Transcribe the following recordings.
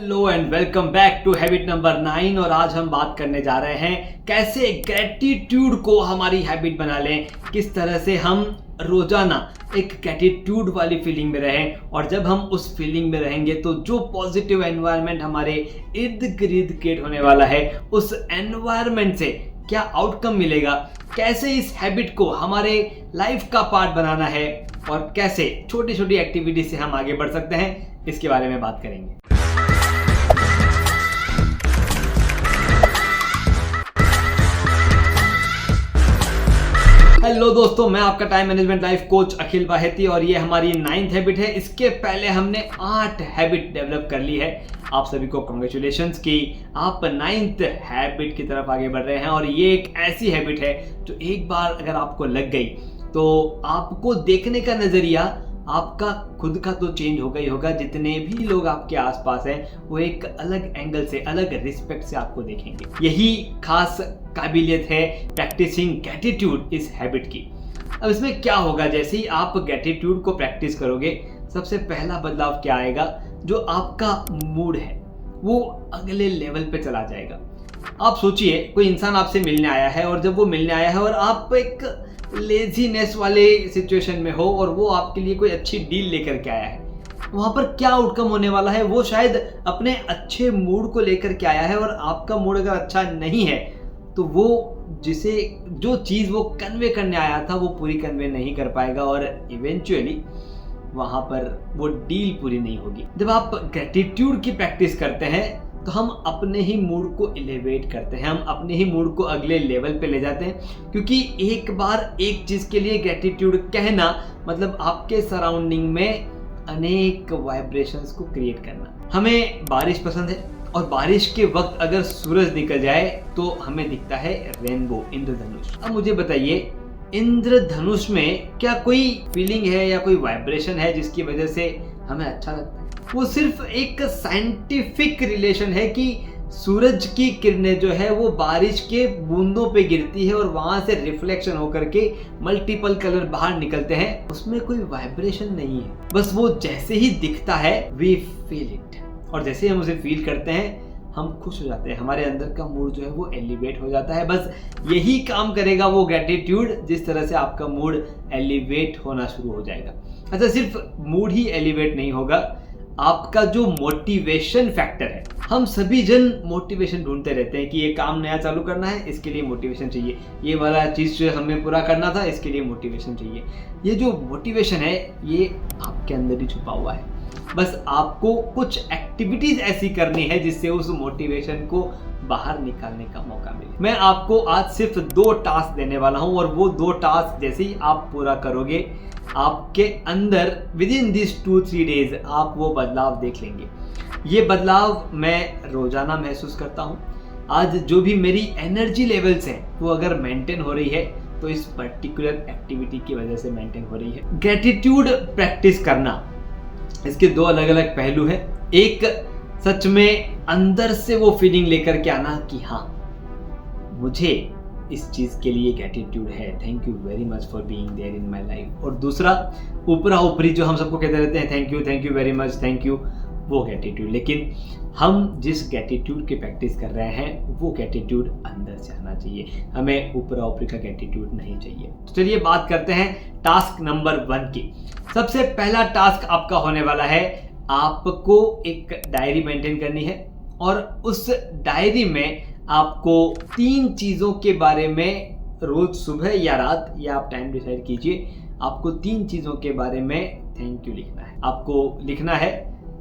Hello and welcome back to habit number 9। और आज हम बात करने जा रहे हैं कैसे ग्रेटिट्यूड को हमारी हैबिट बना लें, किस तरह से हम रोजाना एक ग्रेटिट्यूड वाली फीलिंग में रहें। और जब हम उस फीलिंग में रहेंगे तो जो पॉजिटिव एनवायरनमेंट हमारे इर्द गिर्द क्रिएट होने वाला है, उस एनवायरनमेंट से क्या आउटकम मिलेगा, कैसे इस हैबिट को हमारे लाइफ का पार्ट बनाना है और कैसे छोटी छोटी एक्टिविटी से हम आगे बढ़ सकते हैं, इसके बारे में बात करेंगे। हेलो दोस्तों, मैं आपका टाइम मैनेजमेंट लाइफ कोच अखिल बाहेती और ये हमारी 9th हैबिट है। इसके पहले हमने 8 हैबिट डेवलप कर ली है। आप सभी को कॉन्ग्रेचुलेशंस कि आप 9th हैबिट की तरफ आगे बढ़ रहे हैं। और ये एक ऐसी हैबिट है जो एक बार अगर आपको लग गई तो आपको देखने का नजरिया आपका खुद का तो चेंज होगा ही होगा। जितने भी लोग आपके आसपास हैं वो एक अलग एंगल से, अलग रिस्पेक्ट से आपको देखेंगे। यही खास काबिलियत है प्रैक्टिसिंग ग्रेटिट्यूड इस हैबिट की। अब इसमें क्या होगा, जैसे ही आप ग्रेटिट्यूड को प्रैक्टिस करोगे, सबसे पहला बदलाव क्या आएगा, जो आपका मूड है वो अगले लेवल पे चला जाएगा। आप सोचिए, कोई इंसान आपसे मिलने आया है और जब वो मिलने आया है और आप एक लेजीनेस वाले सिचुएशन में हो और वो आपके लिए कोई अच्छी डील लेकर के आया है, वहां पर क्या आउटकम होने वाला है। वो शायद अपने अच्छे मूड को लेकर के आया है और आपका मूड अगर अच्छा नहीं है तो वो जो चीज़ वो कन्वे करने आया था वो पूरी कन्वे नहीं कर पाएगा और इवेंचुअली वहां पर वो डील पूरी नहीं होगी। जब आप ग्रेटिट्यूड की प्रैक्टिस करते हैं तो हम अपने ही मूड को एलिवेट करते हैं, हम अपने ही मूड को अगले लेवल पे ले जाते हैं। क्योंकि एक बार एक चीज़ के लिए ग्रेटिट्यूड कहना मतलब आपके सराउंडिंग में अनेक वाइब्रेशंस को क्रिएट करना। हमें बारिश पसंद है और बारिश के वक्त अगर सूरज निकल जाए तो हमें दिखता है रेनबो, इंद्रधनुष। अब मुझे बताइए, इंद्रधनुष में क्या कोई फीलिंग है या कोई वाइब्रेशन है जिसकी वजह से हमें अच्छा लगता है? वो सिर्फ एक साइंटिफिक रिलेशन है कि सूरज की किरणें जो है वो बारिश के बूंदों पे गिरती है और वहां से रिफ्लेक्शन होकर के मल्टीपल कलर बाहर निकलते हैं। उसमें कोई वाइब्रेशन नहीं है, बस वो जैसे ही दिखता है वी फील इट, और जैसे हम उसे फील करते हैं हम खुश हो जाते हैं, हमारे अंदर का मूड जो है वो एलिवेट हो जाता है। बस यही काम करेगा वो ग्रेटिट्यूड, जिस तरह से आपका मूड एलिवेट होना शुरू हो जाएगा। अच्छा, सिर्फ मूड ही एलिवेट नहीं होगा, आपका जो मोटिवेशन फैक्टर है। हम सभी जन मोटिवेशन ढूंढते रहते हैं कि ये काम नया चालू करना है, इसके लिए मोटिवेशन चाहिए, ये वाला चीज़ जो हमें पूरा करना था इसके लिए मोटिवेशन चाहिए। ये जो मोटिवेशन है ये आपके अंदर ही छुपा हुआ है। बस आपको कुछ एक्टिविटीज ऐसी करनी है जिससे उस मोटिवेशन को बाहर निकालने का मौका मिले। मैं आपको आज सिर्फ 2 टास्क देने वाला हूं और वो 2 टास्क जैसे ही आप पूरा करोगे, आपके अंदर विद इन दिस 2-3 डेज आप वो बदलाव देख लेंगे। ये बदलाव मैं रोजाना महसूस करता हूँ। आज जो भी मेरी एनर्जी लेवल्स हैं वो अगर मेंटेन हो रही है तो इस पर्टिकुलर एक्टिविटी की वजह से मेंटेन हो रही है। ग्रेटिट्यूड प्रैक्टिस करना, इसके 2 अलग अलग पहलू हैं। एक, सच में अंदर से वो फीलिंग लेकर के आना कि हाँ, मुझे इस चीज़ के लिए ग्रेटिट्यूड है, thank you very much for being there in my life. और दूसरा, ऊपरा ऊपरी जो हम सबको कहते रहते हैं thank you very much, thank you, वो ग्रेटिट्यूड। लेकिन हम जिस ग्रेटिट्यूड की प्रैक्टिस कर रहे हैं वो ग्रेटिट्यूड अंदर से आना चाहिए, हमें ऊपरा ऊपरी का ग्रेटिट्यूड नहीं चाहिए। तो चलिए बात करते हैं टास्क नंबर 1 की। सबसे पहला टास्क आपका होने वाला है, आपको एक डायरी मेंटेन करनी है और उस डायरी में आपको 3 चीज़ों के बारे में रोज सुबह या रात, या आप टाइम डिसाइड कीजिए, आपको 3 चीज़ों के बारे में थैंक यू लिखना है। आपको लिखना है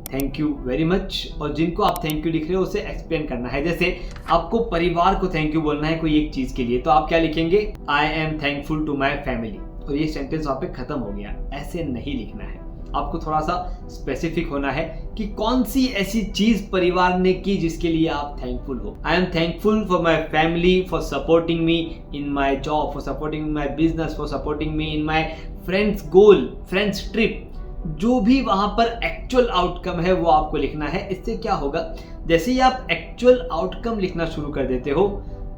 थैंक यू वेरी मच, और जिनको आप थैंक यू लिख रहे हो उसे एक्सप्लेन करना है। जैसे आपको परिवार को थैंक यू बोलना है कोई एक चीज़ के लिए, तो आप क्या लिखेंगे, I am thankful to my family, और ये सेंटेंस वहाँ पे खत्म हो गया। ऐसे नहीं लिखना है, आपको थोड़ा सा स्पेसिफिक होना है कि कौन सी ऐसी चीज परिवार ने की जिसके लिए आप थैंकफुल हो। आई am thankful for my family, for supporting me in my job, for supporting my business, for supporting me in my friends goal, friends trip. जो भी वहां पर एक्चुअल आउटकम है वो आपको लिखना है। इससे क्या होगा, जैसे ही आप एक्चुअल आउटकम लिखना शुरू कर देते हो,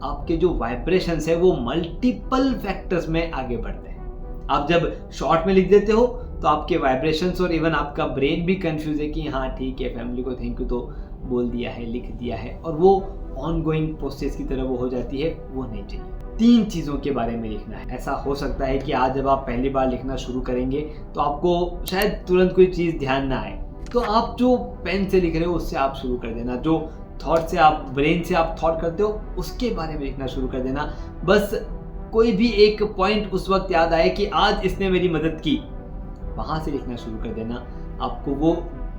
आपके जो वाइब्रेशंस है वो मल्टीपल फैक्टर्स में आगे बढ़ते हैं। आप जब शॉर्ट में लिख देते हो तो आपके वाइब्रेशंस और इवन आपका ब्रेन भी कंफ्यूज है कि हाँ ठीक है, फैमिली को थैंक यू तो बोल दिया है, लिख दिया है और वो ऑनगोइंग प्रोसेस की तरह वो हो जाती है, वो नहीं चाहिए। 3 चीज़ों के बारे में लिखना है। ऐसा हो सकता है कि आज जब आप पहली बार लिखना शुरू करेंगे तो आपको शायद तुरंत कोई चीज़ ध्यान ना आए, तो आप जो पेन से लिख रहे हो उससे आप शुरू कर देना। जो थॉट से आप ब्रेन से आप थॉट करते हो उसके बारे में लिखना शुरू कर देना। बस कोई भी एक पॉइंट उस वक्त याद आए कि आज इसने मेरी मदद की, वहाँ से लिखना शुरू कर देना। आपको वो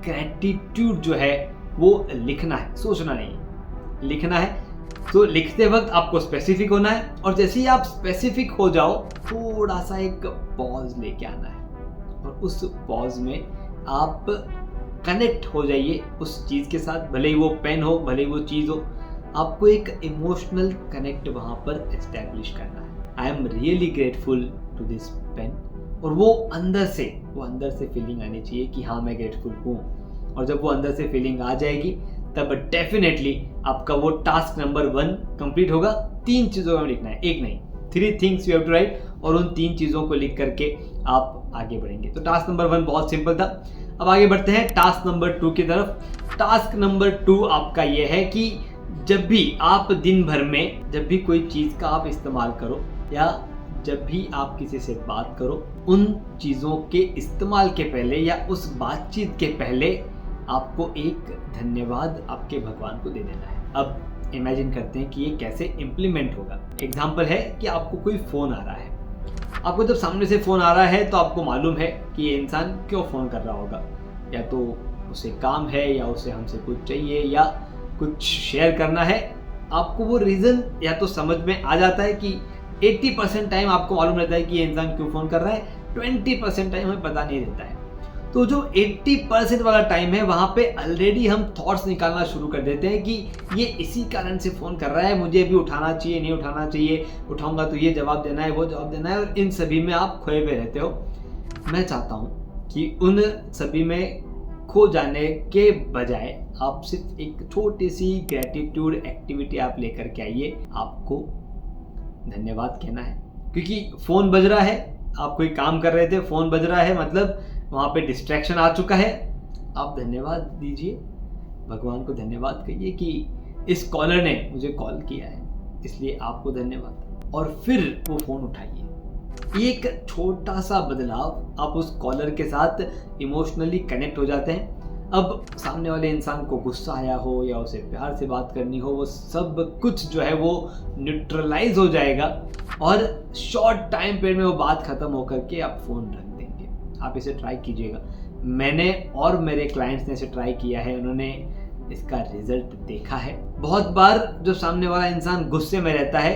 ग्रैटिट्यूड जो है वो लिखना है, सोचना नहीं, लिखना है। तो लिखते वक्त आपको स्पेसिफिक होना है और जैसे ही आप स्पेसिफिक हो जाओ थोड़ा सा एक पॉज लेके आना है और उस पॉज में आप कनेक्ट हो जाइए उस चीज़ के साथ, भले ही वो पेन हो, भले ही वो चीज़ हो। आपको एक इमोशनल कनेक्ट वहाँ पर एस्टैब्लिश करना है। I am really grateful to this pen, और वो अंदर से फीलिंग आनी चाहिए कि हाँ मैं ग्रेटफुल हूँ। और जब वो अंदर से फीलिंग आ जाएगी तब डेफिनेटली आपका वो टास्क नंबर 1 कंप्लीट होगा। 3 चीज़ों में लिखना है, एक नहीं, 3 things you have to write, और उन 3 चीज़ों को लिख करके आप आगे बढ़ेंगे। तो टास्क नंबर 1 बहुत सिंपल था। अब आगे बढ़ते हैं टास्क नंबर 2 की तरफ। टास्क नंबर 2 आपका ये है कि जब भी आप दिन भर में जब भी कोई चीज़ का आप इस्तेमाल करो या जब भी आप किसी से बात करो, उन चीज़ों के इस्तेमाल के पहले या उस बातचीत के पहले आपको एक धन्यवाद आपके भगवान को दे देना है। अब इमेजिन करते हैं कि ये कैसे इम्प्लीमेंट होगा। एग्जाम्पल है कि आपको कोई फ़ोन आ रहा है। आपको जब सामने से फ़ोन आ रहा है तो आपको मालूम है कि ये इंसान क्यों फ़ोन कर रहा होगा, या तो उसे काम है या उसे हमसे कुछ चाहिए या कुछ शेयर करना है। आपको वो रीज़न या तो समझ में आ जाता है कि 80% टाइम आपको मालूम रहता है कि ये इंसान क्यों फ़ोन कर रहा है, 20% टाइम हमें पता नहीं रहता है। तो जो 80% वाला टाइम है वहाँ पे ऑलरेडी हम थॉट्स निकालना शुरू कर देते हैं कि ये इसी कारण से फ़ोन कर रहा है, मुझे अभी उठाना चाहिए, नहीं उठाना चाहिए, उठाऊंगा तो ये जवाब देना है, वो जवाब देना है, और इन सभी में आप खोए हुए रहते हो। मैं चाहता हूँ कि उन सभी में खो जाने के बजाय आप सिर्फ एक छोटी सी ग्रैटिट्यूड एक्टिविटी आप लेकर के आइए। आपको धन्यवाद कहना है क्योंकि फ़ोन बज रहा है, आप कोई काम कर रहे थे, फ़ोन बज रहा है, मतलब वहाँ पे डिस्ट्रैक्शन आ चुका है। आप धन्यवाद दीजिए, भगवान को धन्यवाद कहिए कि इस कॉलर ने मुझे कॉल किया है, इसलिए आपको धन्यवाद, और फिर वो फ़ोन उठाइए। एक छोटा सा बदलाव, आप उस कॉलर के साथ इमोशनली कनेक्ट हो जाते हैं। अब सामने वाले इंसान को गुस्सा आया हो या उसे प्यार से बात करनी हो, वो सब कुछ जो है वो न्यूट्रलाइज हो जाएगा और शॉर्ट टाइम पीरियड में वो बात खत्म होकर के आप फ़ोन रख देंगे। आप इसे ट्राई कीजिएगा। मैंने और मेरे क्लाइंट्स ने इसे ट्राई किया है, उन्होंने इसका रिजल्ट देखा है। बहुत बार जो सामने वाला इंसान गुस्से में रहता है,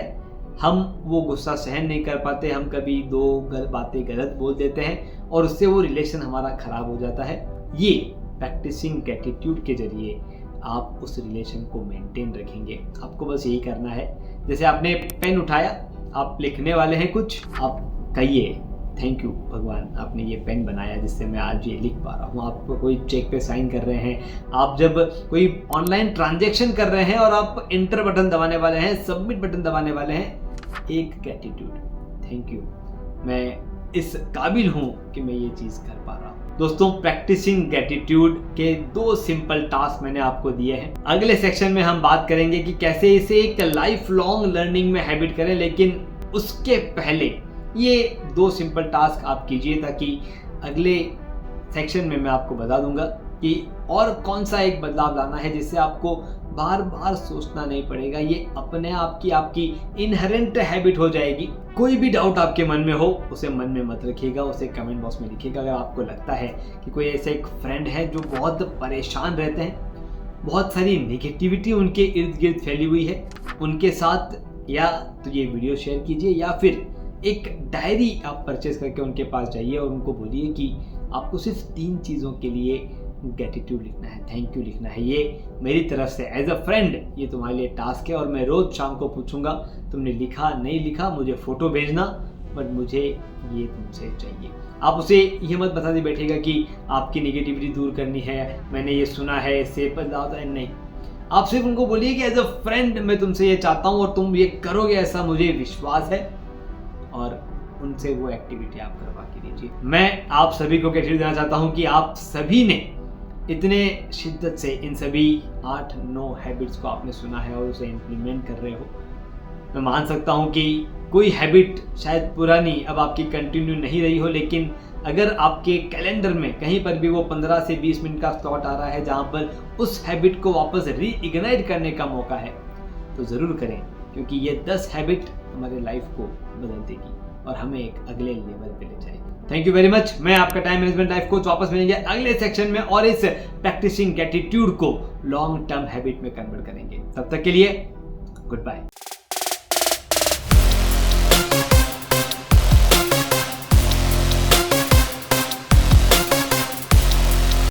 हम वो गुस्सा सहन नहीं कर पाते, हम कभी 2 बातें गलत बोल देते हैं और उससे वो रिलेशन हमारा ख़राब हो जाता है। ये प्रैक्टिसिंग ग्रैटिट्यूड के जरिए आप उस रिलेशन को मेंटेन रखेंगे। आपको बस यही करना है, जैसे आपने पेन उठाया, आप लिखने वाले हैं कुछ, आप कहिए थैंक यू भगवान, आपने ये पेन बनाया जिससे मैं आज ये लिख पा रहा हूँ। आप कोई चेक पे साइन कर रहे हैं, आप जब कोई ऑनलाइन ट्रांजैक्शन कर रहे हैं और आप एंटर बटन दबाने वाले हैं, सबमिट बटन दबाने वाले हैं, एक ग्रैटिट्यूड, थैंक यू, मैं इस काबिल हूँ कि मैं ये चीज़ कर पा रहा हूँ। दोस्तों, प्रैक्टिसिंग ग्रैटिट्यूड के 2 सिंपल टास्क मैंने आपको दिए हैं। अगले सेक्शन में हम बात करेंगे कि कैसे इसे एक लाइफ लॉन्ग लर्निंग में हैबिट करें, लेकिन उसके पहले ये 2 सिंपल टास्क आप कीजिए ताकि अगले सेक्शन में मैं आपको बता दूंगा कि और कौन सा एक बदलाव लाना है जिससे आपको बार बार सोचना नहीं पड़ेगा। ये अपने आप की आपकी इनहेरेंट हैबिट हो जाएगी। कोई भी डाउट आपके मन में हो उसे मन में मत रखिएगा, उसे कमेंट बॉक्स में लिखिएगा। अगर आपको लगता है कि कोई ऐसे एक फ्रेंड है जो बहुत परेशान रहते हैं, बहुत सारी नेगेटिविटी उनके इर्द गिर्द फैली हुई है, उनके साथ या तो ये वीडियो शेयर कीजिए या फिर एक डायरी आप परचेज करके उनके पास जाइए और उनको बोलिए कि आपको सिर्फ 3 चीज़ों के लिए ग्रैटिट्यूड लिखना है, थैंक यू लिखना है। ये मेरी तरफ से एज अ फ्रेंड ये तुम्हारे लिए टास्क है और मैं रोज़ शाम को पूछूंगा तुमने लिखा नहीं लिखा, मुझे फ़ोटो भेजना, बट मुझे ये तुमसे चाहिए। आप उसे ये मत बताते बैठेगा कि आपकी नेगेटिविटी दूर करनी है, मैंने ये सुना है, इससे बदलाव है, नहीं। आप सिर्फ उनको बोलिए कि एज अ फ्रेंड मैं तुमसे ये चाहता हूँ और तुम ये करोगे ऐसा मुझे विश्वास है, और उनसे वो एक्टिविटी आप करवा के दीजिए। मैं आप सभी को ग्रैटिट्यूड देना चाहता हूँ कि आप सभी ने इतने शिद्दत से इन सभी 8-9 हैबिट्स को आपने सुना है और उसे इम्प्लीमेंट कर रहे हो, मैं मान सकता हूँ कि कोई हैबिट शायद पुरानी अब आपकी कंटिन्यू नहीं रही हो, लेकिन अगर आपके कैलेंडर में कहीं पर भी वो 15 से 20 मिनट का स्लॉट आ रहा है जहाँ पर उस हैबिट को वापस रीइग्नाइट करने का मौका है, तो ज़रूर करें, क्योंकि ये 10 हैबिट हमारे लाइफ को बदल देगी और हमें एक अगले लेवल पे ले जाएगी। Thank you very much. मैं आपका टाइम मैनेजमेंट लाइफ कोच वापस मिलेंगे अगले सेक्शन में और इस प्रैक्टिसिंग ग्रैटिट्यूड को लॉन्ग टर्म हैबिट में कन्वर्ट करेंगे। तब तक के लिए गुड बाय।